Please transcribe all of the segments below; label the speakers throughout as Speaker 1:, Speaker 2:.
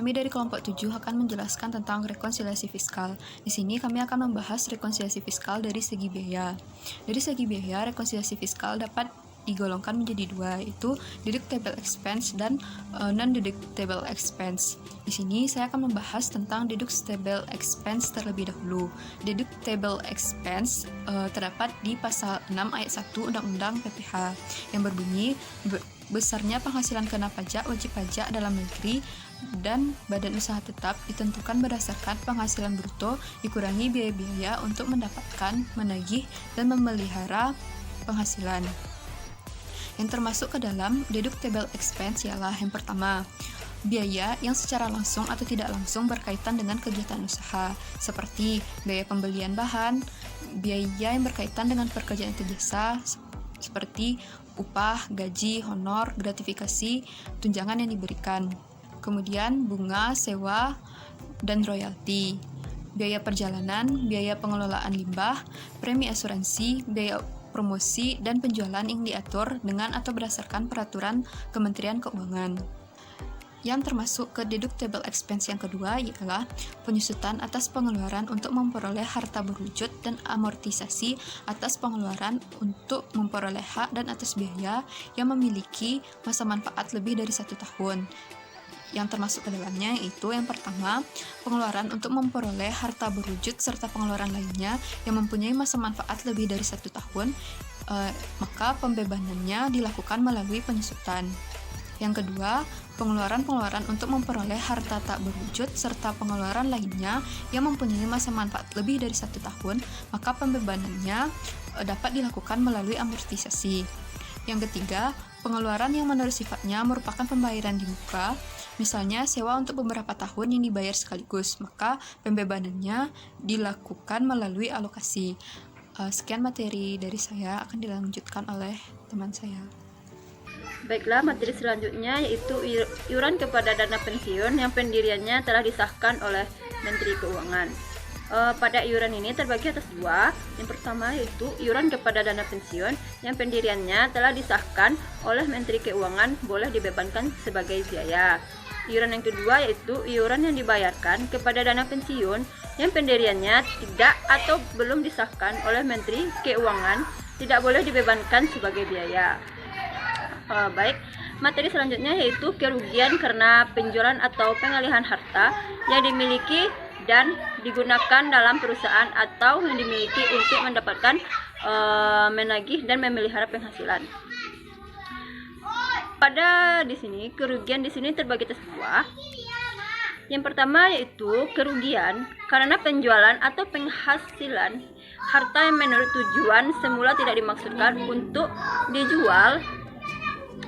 Speaker 1: kami dari kelompok 7 akan menjelaskan tentang rekonsiliasi fiskal. Di sini kami akan membahas rekonsiliasi fiskal dari segi biaya. Dari segi biaya, rekonsiliasi fiskal dapat digolongkan menjadi dua, yaitu deductible expense dan non-deductible expense. Di sini saya akan membahas tentang deductible expense terlebih dahulu. Deductible expense terdapat di pasal 6 ayat 1 Undang-Undang PPh yang berbunyi besarnya penghasilan kena pajak wajib pajak dalam negeri dan badan usaha tetap ditentukan berdasarkan penghasilan bruto dikurangi biaya-biaya untuk mendapatkan, menagih, dan memelihara penghasilan. Yang termasuk ke dalam deductible expense ialah yang pertama, biaya yang secara langsung atau tidak langsung berkaitan dengan kegiatan usaha, seperti biaya pembelian bahan, biaya yang berkaitan dengan pekerjaan atau jasa, seperti upah, gaji, honor, gratifikasi, tunjangan yang diberikan. Kemudian bunga, sewa, dan royalti. Biaya perjalanan, biaya pengelolaan limbah, premi asuransi, biaya promosi, dan penjualan yang diatur dengan atau berdasarkan peraturan Kementerian Keuangan. Yang termasuk ke deductible expense yang kedua ialah penyusutan atas pengeluaran untuk memperoleh harta berwujud dan amortisasi atas pengeluaran untuk memperoleh hak dan atas biaya yang memiliki masa manfaat lebih dari 1 tahun. Yang termasuk ke dalamnya yaitu yang pertama, pengeluaran untuk memperoleh harta berwujud serta pengeluaran lainnya yang mempunyai masa manfaat lebih dari 1 tahun, maka pembebanannya dilakukan melalui penyusutan. Yang kedua, pengeluaran-pengeluaran untuk memperoleh harta tak berwujud serta pengeluaran lainnya yang mempunyai masa manfaat lebih dari 1 tahun, maka pembebanannya dapat dilakukan melalui amortisasi. Yang ketiga, pengeluaran yang menurut sifatnya merupakan pembayaran di muka, misalnya sewa untuk beberapa tahun yang dibayar sekaligus, maka pembebanannya dilakukan melalui alokasi. Sekian materi dari saya, akan dilanjutkan oleh teman saya.
Speaker 2: Baiklah, materi selanjutnya yaitu iuran kepada dana pensiun yang pendiriannya telah disahkan oleh Menteri Keuangan. Pada iuran ini terbagi atas dua. Yang pertama yaitu iuran kepada dana pensiun yang pendiriannya telah disahkan oleh Menteri Keuangan boleh dibebankan sebagai biaya. Iuran yang kedua yaitu iuran yang dibayarkan kepada dana pensiun yang pendiriannya tidak atau belum disahkan oleh Menteri Keuangan tidak boleh dibebankan sebagai biaya. Baik, materi selanjutnya yaitu kerugian karena penjualan atau pengalihan harta yang dimiliki dan digunakan dalam perusahaan atau yang dimiliki untuk mendapatkan menagih dan memelihara penghasilan. Pada di sini kerugian di sini terbagi atas dua. Yang pertama yaitu kerugian karena penjualan atau penghasilan harta yang menurut tujuan semula tidak dimaksudkan untuk dijual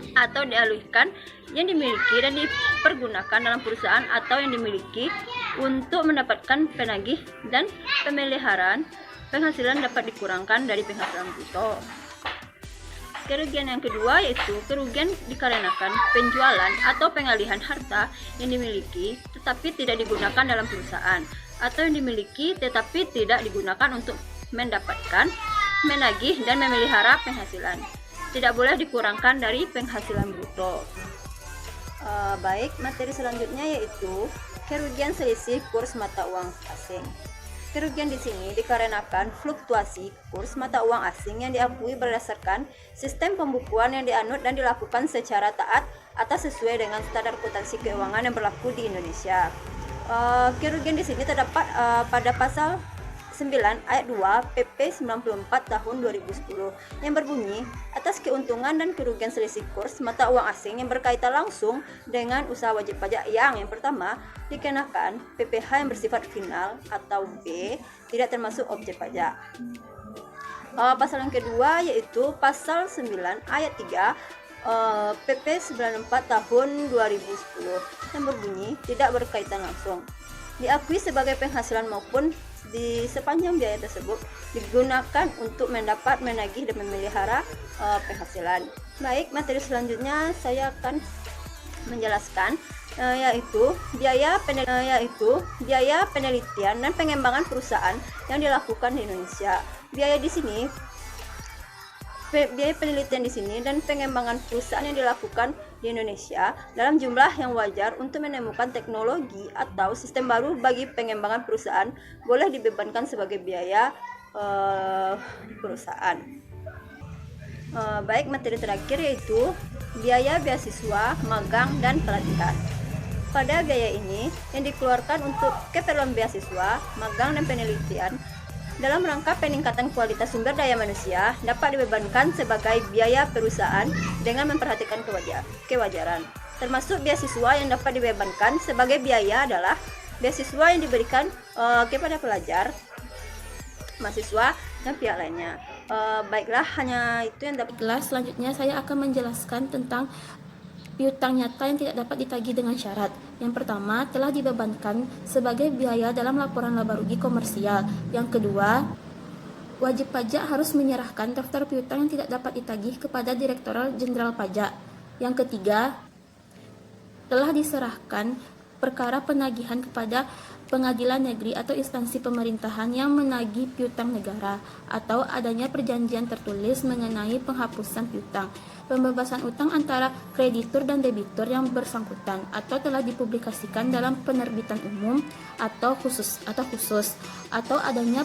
Speaker 2: atau dialihkan yang dimiliki dan dipergunakan dalam perusahaan atau yang dimiliki untuk mendapatkan penagih dan pemeliharaan penghasilan dapat dikurangkan dari penghasilan bruto. Kerugian yang kedua yaitu kerugian dikarenakan penjualan atau pengalihan harta yang dimiliki tetapi tidak digunakan dalam perusahaan atau yang dimiliki tetapi tidak digunakan untuk mendapatkan, menagih dan memelihara penghasilan. Tidak boleh dikurangkan dari penghasilan bruto. Baik, materi selanjutnya yaitu kerugian selisih kurs mata uang asing. Kerugian di sini dikarenakan fluktuasi kurs mata uang asing yang diakui berdasarkan sistem pembukuan yang dianut dan dilakukan secara taat atas sesuai dengan standar akuntansi keuangan yang berlaku di Indonesia. Kerugian di sini terdapat pada pasal 9 ayat 2 PP 94 tahun 2010 yang berbunyi atas keuntungan dan kerugian selisih kurs mata uang asing yang berkaitan langsung dengan usaha wajib pajak yang pertama dikenakan PPh yang bersifat final atau B tidak termasuk objek pajak. Pasal yang kedua yaitu pasal 9 ayat 3 PP 94 tahun 2010 yang berbunyi tidak berkaitan langsung diakui sebagai penghasilan maupun di sepanjang biaya tersebut digunakan untuk mendapat, menagih dan memelihara penghasilan. Baik, materi selanjutnya saya akan menjelaskan yaitu biaya penelitian dan pengembangan perusahaan yang dilakukan di Indonesia. Biaya penelitian di sini dan pengembangan perusahaan yang dilakukan di Indonesia dalam jumlah yang wajar untuk menemukan teknologi atau sistem baru bagi pengembangan perusahaan boleh dibebankan sebagai biaya perusahaan. Baik, materi terakhir yaitu biaya beasiswa, magang, dan pelatihan. Pada biaya ini yang dikeluarkan untuk keperluan beasiswa, magang, dan penelitian dalam rangka peningkatan kualitas sumber daya manusia dapat dibebankan sebagai biaya perusahaan dengan memperhatikan kewajaran. Termasuk beasiswa yang dapat dibebankan sebagai biaya adalah beasiswa yang diberikan kepada pelajar, mahasiswa, dan pihak lainnya. Baiklah, hanya itu yang dapat.
Speaker 3: Selanjutnya saya akan menjelaskan tentang piutang nyata yang tidak dapat ditagih dengan syarat. Yang pertama, telah dibebankan sebagai biaya dalam laporan laba rugi komersial. Yang kedua, wajib pajak harus menyerahkan daftar piutang yang tidak dapat ditagih kepada Direktorat Jenderal Pajak. Yang ketiga, telah diserahkan perkara penagihan kepada pengadilan negeri atau instansi pemerintahan yang menagih piutang negara, atau adanya perjanjian tertulis mengenai penghapusan piutang, pembebasan utang antara kreditur dan debitur yang bersangkutan, atau telah dipublikasikan dalam penerbitan umum atau khusus, atau adanya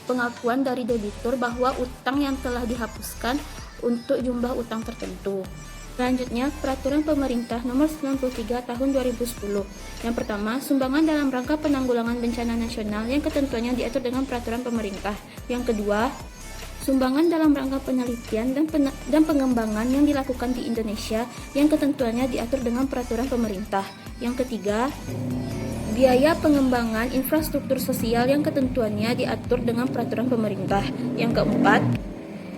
Speaker 3: pengakuan dari debitur bahwa utang yang telah dihapuskan untuk jumlah utang tertentu. Selanjutnya, Peraturan Pemerintah Nomor 93 Tahun 2010. Yang pertama, sumbangan dalam rangka penanggulangan bencana nasional yang ketentuannya diatur dengan Peraturan Pemerintah. Yang kedua, sumbangan dalam rangka penelitian dan pengembangan yang dilakukan di Indonesia yang ketentuannya diatur dengan Peraturan Pemerintah. Yang ketiga, biaya pengembangan infrastruktur sosial yang ketentuannya diatur dengan Peraturan Pemerintah. Yang keempat,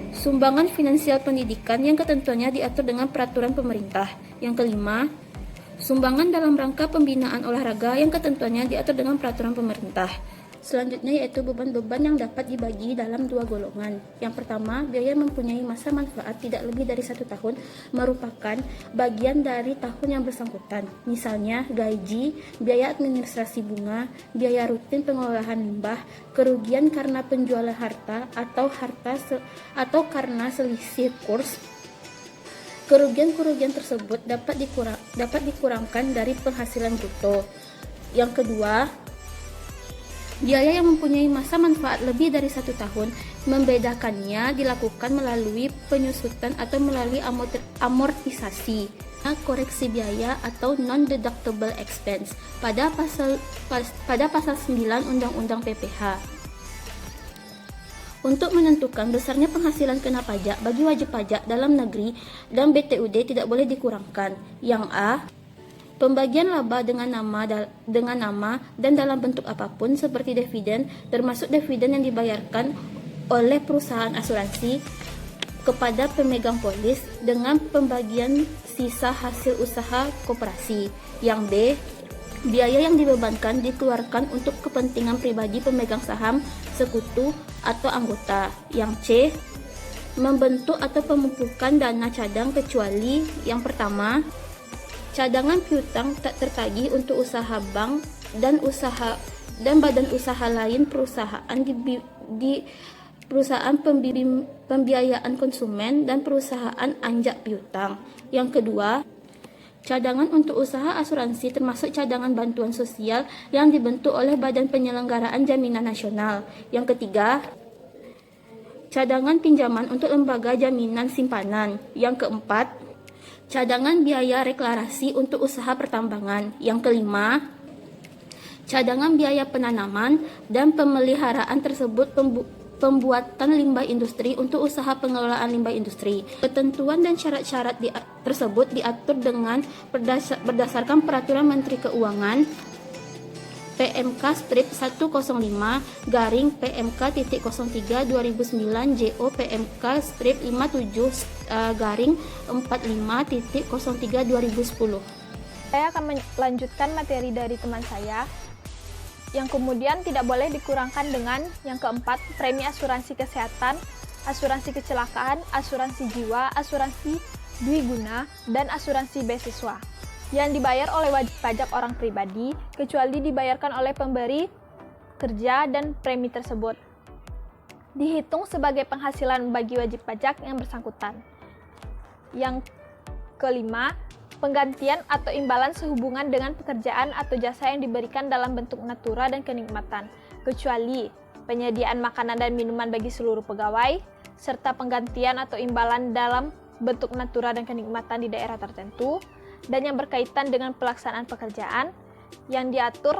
Speaker 3: sumbangan finansial pendidikan yang ketentuannya diatur dengan Peraturan Pemerintah. Yang kelima, sumbangan dalam rangka pembinaan olahraga yang ketentuannya diatur dengan Peraturan Pemerintah. Selanjutnya yaitu beban-beban yang dapat dibagi dalam dua golongan. Yang pertama, biaya mempunyai masa manfaat tidak lebih dari 1 tahun merupakan bagian dari tahun yang bersangkutan. Misalnya, gaji, biaya administrasi bunga, biaya rutin pengelolaan limbah, kerugian karena penjualan harta atau karena selisih kurs. Kerugian-kerugian tersebut dapat dikurangkan dari penghasilan bruto. Yang kedua, biaya yang mempunyai masa manfaat lebih dari 1 tahun, membedakannya dilakukan melalui penyusutan atau melalui amortisasi. Koreksi biaya atau non-deductible expense pada pasal 9 Undang-Undang PPH. Untuk menentukan besarnya penghasilan kena pajak bagi wajib pajak dalam negeri dan BTUD tidak boleh dikurangkan. Yang A, pembagian laba dengan nama dan dalam bentuk apapun seperti dividen, termasuk dividen yang dibayarkan oleh perusahaan asuransi kepada pemegang polis dengan pembagian sisa hasil usaha koperasi. Yang B, biaya yang dibebankan dikeluarkan untuk kepentingan pribadi pemegang saham, sekutu, atau anggota. Yang C, membentuk atau pemupukan dana cadang kecuali yang pertama, cadangan piutang tak tertagih untuk usaha bank dan badan usaha lain perusahaan di perusahaan pembiayaan konsumen dan perusahaan anjak piutang. Yang kedua, cadangan untuk usaha asuransi termasuk cadangan bantuan sosial yang dibentuk oleh Badan Penyelenggaraan Jaminan Nasional. Yang ketiga, cadangan pinjaman untuk lembaga jaminan simpanan. Yang keempat, cadangan biaya reklarasi untuk usaha pertambangan. Yang kelima, cadangan biaya penanaman dan pemeliharaan tersebut pembuatan limbah industri untuk usaha pengelolaan limbah industri. Ketentuan dan syarat-syarat tersebut diatur dengan berdasarkan Peraturan Menteri Keuangan PMK strip 105 garing PMK.03 2009 JO PMK strip 57 garing 45.03 2010.
Speaker 4: Saya akan melanjutkan materi dari teman saya yang kemudian tidak boleh dikurangkan dengan yang keempat, premi asuransi kesehatan, asuransi kecelakaan, asuransi jiwa, asuransi dwiguna, dan asuransi beasiswa yang dibayar oleh wajib pajak orang pribadi kecuali dibayarkan oleh pemberi kerja dan premi tersebut dihitung sebagai penghasilan bagi wajib pajak yang bersangkutan. Yang kelima, penggantian atau imbalan sehubungan dengan pekerjaan atau jasa yang diberikan dalam bentuk natura dan kenikmatan, kecuali penyediaan makanan dan minuman bagi seluruh pegawai, serta penggantian atau imbalan dalam bentuk natura dan kenikmatan di daerah tertentu, dan yang berkaitan dengan pelaksanaan pekerjaan yang diatur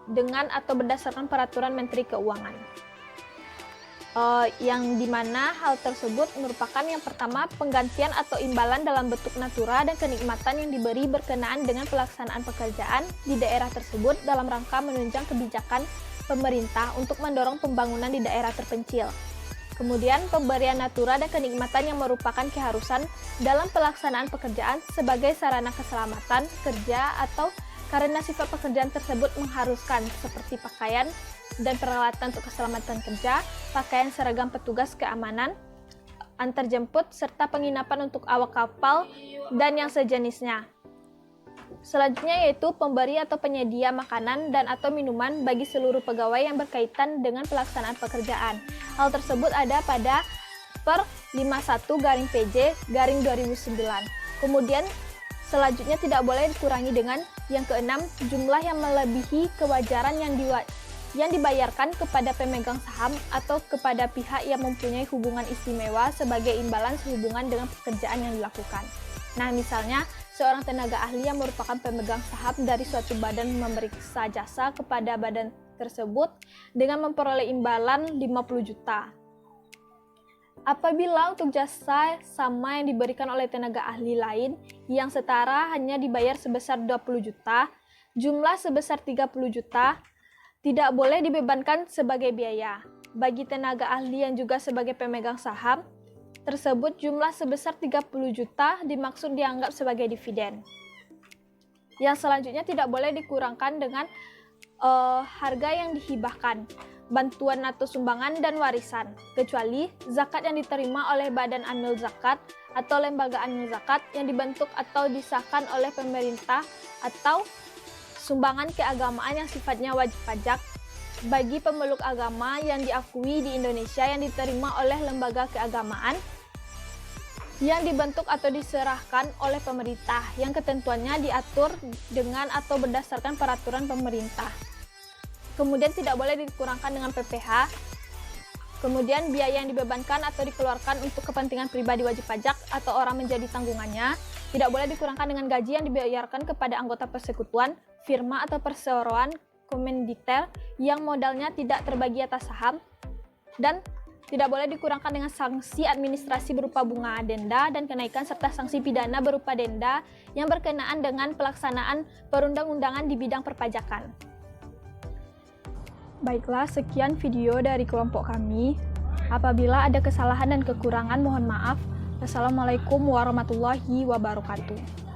Speaker 4: dengan atau berdasarkan peraturan Menteri Keuangan. Yang dimana hal tersebut merupakan yang pertama penggantian atau imbalan dalam bentuk natura dan kenikmatan yang diberi berkenaan dengan pelaksanaan pekerjaan di daerah tersebut dalam rangka menunjang kebijakan pemerintah untuk mendorong pembangunan di daerah terpencil. Kemudian pemberian natura dan kenikmatan yang merupakan keharusan dalam pelaksanaan pekerjaan sebagai sarana keselamatan kerja atau karena sifat pekerjaan tersebut mengharuskan seperti pakaian dan peralatan untuk keselamatan kerja, pakaian seragam petugas keamanan, antarjemput, serta penginapan untuk awak kapal dan yang sejenisnya. Selanjutnya yaitu pemberi atau penyedia makanan dan atau minuman bagi seluruh pegawai yang berkaitan dengan pelaksanaan pekerjaan. Hal tersebut ada pada per 51/PJ/2009. Kemudian selanjutnya tidak boleh dikurangi dengan yang keenam, jumlah yang melebihi kewajaran yang dibayarkan kepada pemegang saham atau kepada pihak yang mempunyai hubungan istimewa sebagai imbalan sehubungan dengan pekerjaan yang dilakukan. Nah, misalnya seorang tenaga ahli yang merupakan pemegang saham dari suatu badan memeriksa jasa kepada badan tersebut dengan memperoleh imbalan 50 juta. Apabila untuk jasa sama yang diberikan oleh tenaga ahli lain yang setara hanya dibayar sebesar 20 juta, jumlah sebesar 30 juta tidak boleh dibebankan sebagai biaya. Bagi tenaga ahli yang juga sebagai pemegang saham tersebut, jumlah sebesar 30 juta dimaksud dianggap sebagai dividen. Yang selanjutnya tidak boleh dikurangkan dengan harga yang dihibahkan, bantuan atau sumbangan dan warisan, kecuali zakat yang diterima oleh badan amil zakat atau lembaga amil zakat yang dibentuk atau disahkan oleh pemerintah, atau sumbangan keagamaan yang sifatnya wajib pajak bagi pemeluk agama yang diakui di Indonesia yang diterima oleh lembaga keagamaan yang dibentuk atau diserahkan oleh pemerintah yang ketentuannya diatur dengan atau berdasarkan peraturan pemerintah. Kemudian tidak boleh dikurangkan dengan PPh. Kemudian biaya yang dibebankan atau dikeluarkan untuk kepentingan pribadi wajib pajak atau orang menjadi tanggungannya tidak boleh dikurangkan dengan gaji yang dibayarkan kepada anggota persekutuan, firma atau perseroan komanditer yang modalnya tidak terbagi atas saham, dan tidak boleh dikurangkan dengan sanksi administrasi berupa bunga denda dan kenaikan serta sanksi pidana berupa denda yang berkenaan dengan pelaksanaan perundang-undangan di bidang perpajakan. Baiklah, sekian video dari kelompok kami. Apabila ada kesalahan dan kekurangan, mohon maaf. Wassalamualaikum warahmatullahi wabarakatuh.